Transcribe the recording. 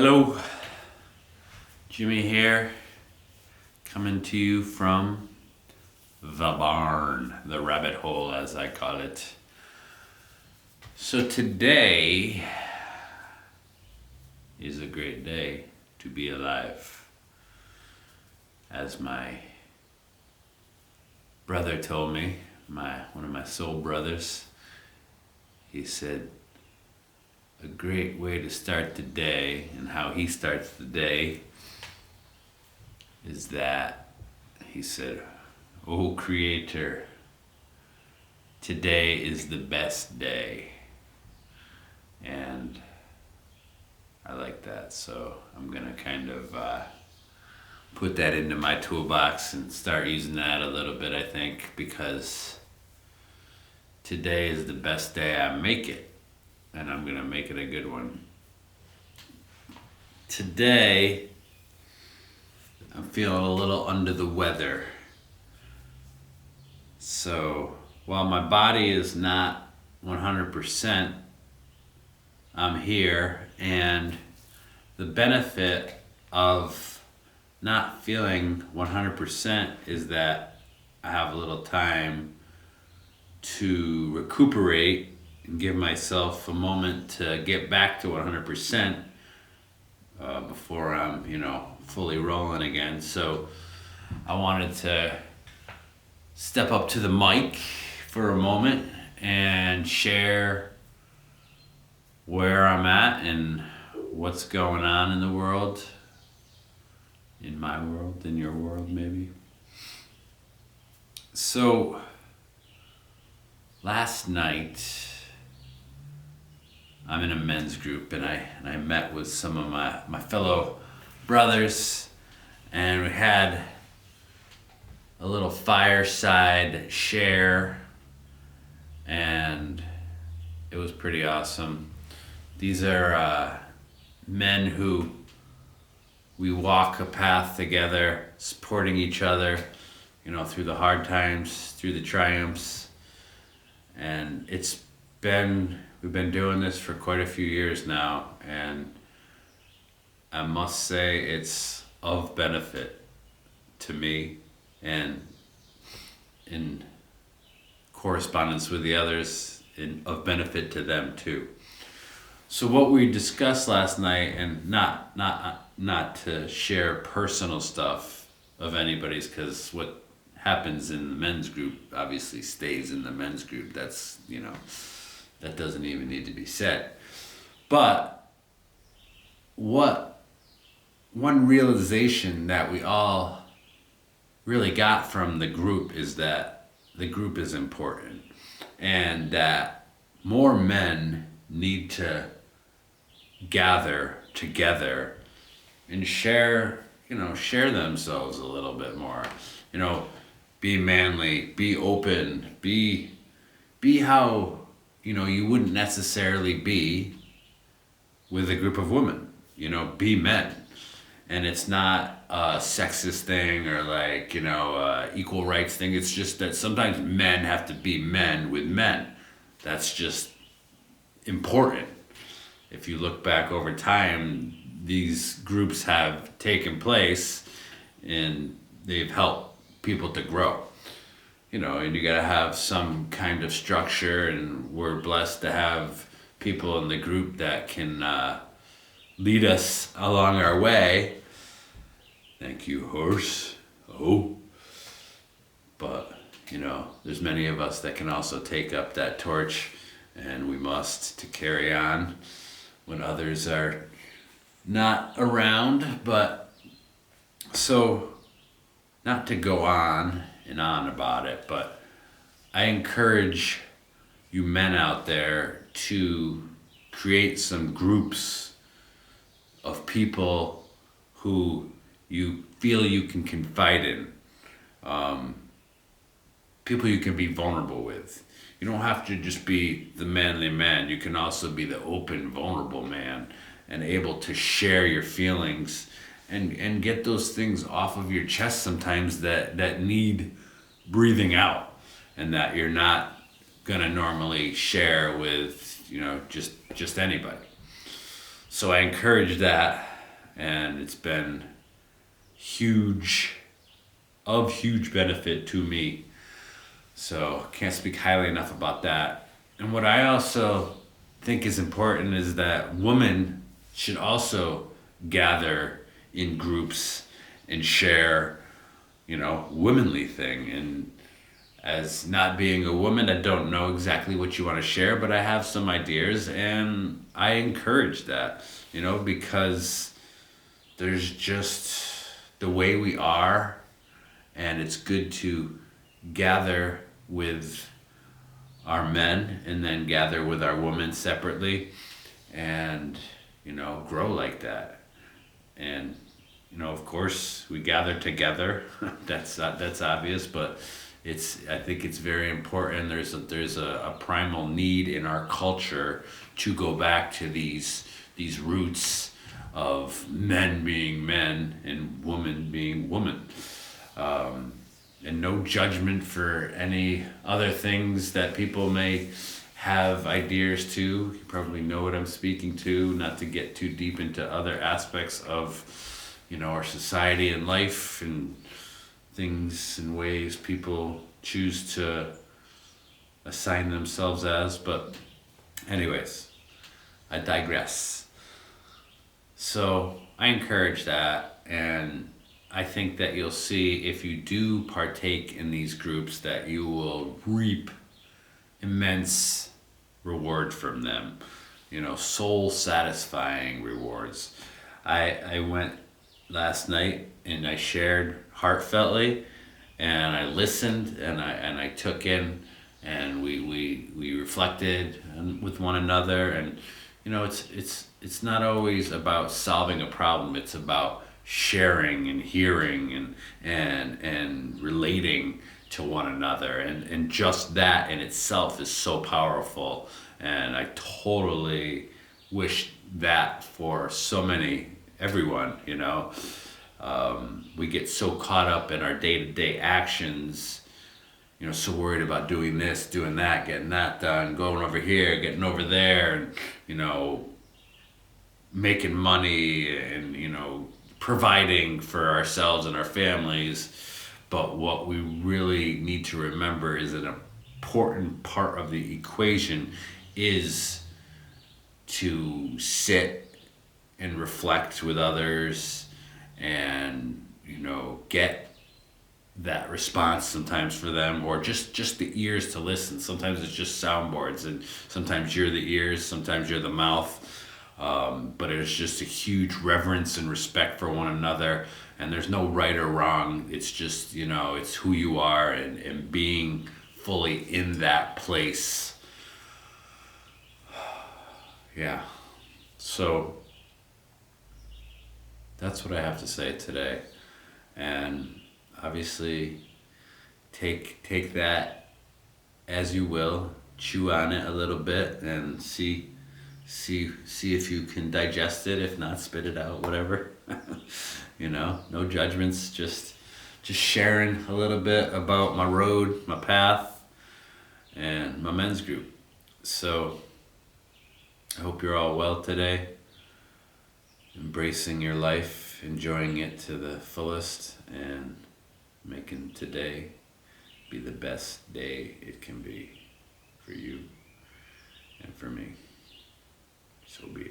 Hello, Jimmy here, coming to you from the barn, the rabbit hole as I call it. So today is a great day to be alive. As my brother told me, one of my soul brothers, he said, a great way to start the day, and how he starts the day is that he said, "Oh Creator, today is the best day." And I like that, so I'm gonna kind of put that into my toolbox and start using that a little bit, I think, because today is the best day I make it. And I'm gonna make it a good one. Today, I'm feeling a little under the weather. So while my body is not 100%, I'm here, and the benefit of not feeling 100% is that I have a little time to recuperate and give myself a moment to get back to 100% before I'm, fully rolling again. So I wanted to step up to the mic for a moment and share where I'm at and what's going on in the world, in my world, in your world maybe. So last night, I'm in a men's group, and I met with some of my fellow brothers, and we had a little fireside share, and it was pretty awesome. These are men who we walk a path together, supporting each other, through the hard times, through the triumphs, and we've been doing this for quite a few years now, and I must say it's of benefit to me and in correspondence with the others, of benefit to them too. So what we discussed last night, and not to share personal stuff of anybody's, because what happens in the men's group obviously stays in the men's group. That's, that doesn't even need to be said. But one realization that we all really got from the group is that the group is important, and that more men need to gather together and share themselves a little bit more. Be manly, be open, be how you wouldn't necessarily be with a group of women. Be men. And it's not a sexist thing or equal rights thing. It's just that sometimes men have to be men with men. That's just important. If you look back over time, these groups have taken place and they've helped people to grow. And you gotta have some kind of structure, and we're blessed to have people in the group that can lead us along our way. Thank you, horse. Oh. But, there's many of us that can also take up that torch, and we must, to carry on when others are not around. But so, not to go on and on about it, but I encourage you men out there to create some groups of people who you feel you can confide in, people you can be vulnerable with. You don't have to just be the manly man. You can also be the open, vulnerable man, and able to share your feelings and get those things off of your chest sometimes that need breathing out, and that you're not gonna normally share with just anybody. So I encourage that and it's been huge benefit to me. So can't speak highly enough about that. And what I also think is important is that women should also gather in groups and share, womanly thing. And as not being a woman, I don't know exactly what you want to share, but I have some ideas and I encourage that, because there's just the way we are, and it's good to gather with our men and then gather with our women separately and, grow like that. And, of course, we gather together. that's obvious, but I think it's very important. There's a primal need in our culture to go back to these roots of men being men and woman being woman. And no judgment for any other things that people may have ideas to. You probably know what I'm speaking to, not to get too deep into other aspects of, our society and life and things and ways people choose to assign themselves as. But anyways, I digress. So I encourage that, and I think that you'll see, if you do partake in these groups, that you will reap immense reward from them, soul satisfying rewards. I went last night and I shared heartfeltly, and I listened, and I took in, and we reflected with one another. And it's not always about solving a problem. It's about sharing and hearing and relating to one another, and just that in itself is so powerful. And I totally wish that for everyone. We get so caught up in our day-to-day actions, so worried about doing this, doing that, getting that done, going over here, getting over there, and making money, and providing for ourselves and our families. But what we really need to remember is an important part of the equation is to sit and reflect with others, and get that response sometimes for them, or just the ears to listen. Sometimes it's just soundboards, and sometimes you're the ears, sometimes you're the mouth. But it's just a huge reverence and respect for one another, and there's no right or wrong. It's just, it's who you are, and being fully in that place. Yeah. So that's what I have to say today. And obviously take that as you will, chew on it a little bit, and see if you can digest it. If not, spit it out, whatever. No judgments, just sharing a little bit about my road, my path, and my men's group. So I hope you're all well today, embracing your life, enjoying it to the fullest, and making today be the best day it can be for you and for me. So be it.